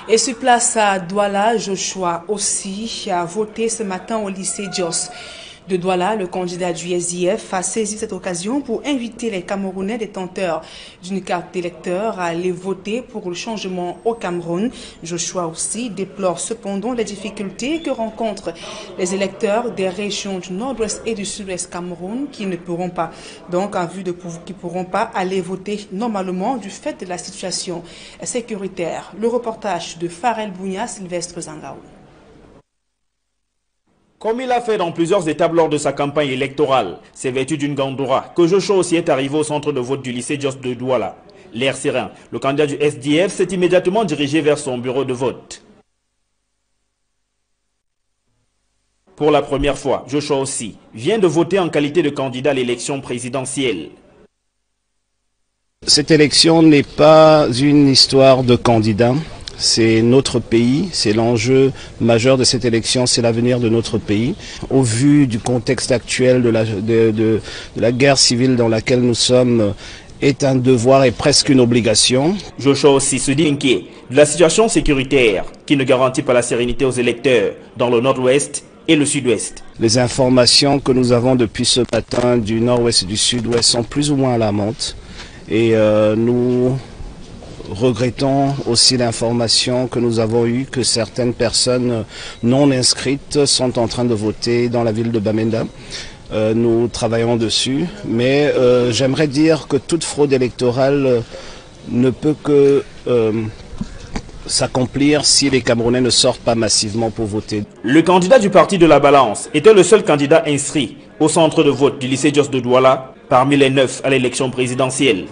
Et sur place à Douala, Joshua aussi a voté ce matin au lycée Dios de Douala. Le candidat du SDF a saisi cette occasion pour inviter les Camerounais détenteurs d'une carte d'électeur à aller voter pour le changement au Cameroun. Joshua aussi déplore cependant les difficultés que rencontrent les électeurs des régions du nord-ouest et du sud-ouest Cameroun qui ne pourront pas, aller voter normalement du fait de la situation sécuritaire. Le reportage de Farel Bounia, Sylvestre Zangaou. Comme il a fait dans plusieurs étapes lors de sa campagne électorale, c'est vêtu d'une gandoura que Joshua aussi est arrivé au centre de vote du lycée Dios de Douala. L'air serein, le candidat du SDF s'est immédiatement dirigé vers son bureau de vote. Pour la première fois, Joshua aussi vient de voter en qualité de candidat à l'élection présidentielle. Cette élection n'est pas une histoire de candidat. C'est notre pays, c'est l'enjeu majeur de cette élection, c'est l'avenir de notre pays. Au vu du contexte actuel de la guerre civile dans laquelle nous sommes, est un devoir et presque une obligation. Joshua aussi se dit inquiet de la situation sécuritaire qui ne garantit pas la sérénité aux électeurs dans le nord-ouest et le sud-ouest. Les informations que nous avons depuis ce matin du nord-ouest et du sud-ouest sont plus ou moins alarmantes et nous regrettons aussi l'information que nous avons eue que certaines personnes non inscrites sont en train de voter dans la ville de Bamenda. Nous travaillons dessus, mais j'aimerais dire que toute fraude électorale ne peut que s'accomplir si les Camerounais ne sortent pas massivement pour voter. Le candidat du parti de la Balance était le seul candidat inscrit au centre de vote du lycée Dios de Douala parmi les 9 à l'élection présidentielle.